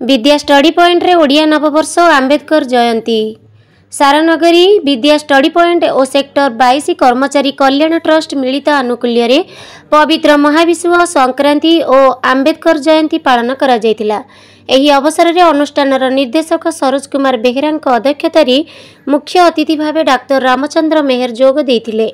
विद्या study point रे ओडिया नववर्ष और आंबेडकर जयंती। सारानगरी विद्या स्टडी पॉइंट और सेक्टर 22 कर्मचारी कल्याण ट्रस्ट मिलित आनुकूल्य रे पवित्र महाविषुव संक्रांति और आंबेडकर जयंती पालन करा जायतिला। एही अवसर में अनुष्ठान निर्देशक सरोज कुमार बेहेरा अध्यक्षतार मुख्य अतिथि भाव डाक्टर रामचंद्र मेहर जोग देइथिले।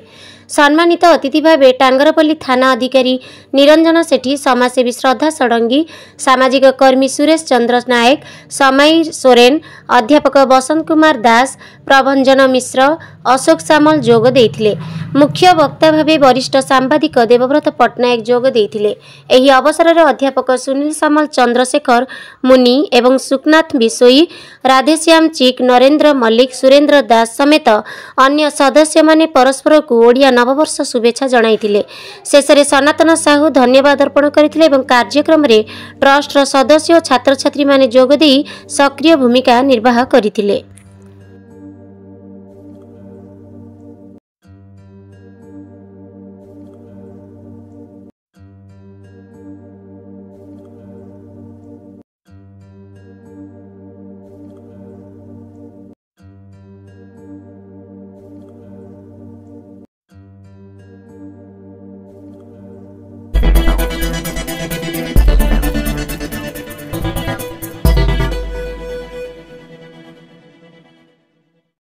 सम्मानित अतिथि भाव टांगरपल्ली थाना अधिकारी निरंजन सेठी, समाजसेवी श्रद्धा षडंगी, सामाजिक कर्मी सुरेश चंद्र नायक, समाई सोरेन, अध्यापक बसंत कुमार दास, प्रभंजन मिश्र, अशोक सामल जोग देइथिले। मुख्य वक्ता भाव वरिष्ठ सांबादिक देवव्रत पट्टनायक जोग देइथिले। एही अवसर में अध्यापक सुनील सामल, चंद्रशेखर मुनि एवं सुखनाथ बिशोई, राधेश्याम चिक, नरेंद्र मल्लिक, सुरेंद्र दास समेत अन्य सदस्य माने परस्पर को ओडिया नववर्ष शुभेच्छा जणाइथिले। शेषरे सनातन साहू धन्यवाद अर्पण करथिले एवं कार्यक्रम रे ट्रस्ट सदस्य और छात्र छात्री माने जोग देई सक्रिय भूमिका निर्वाह करथिले।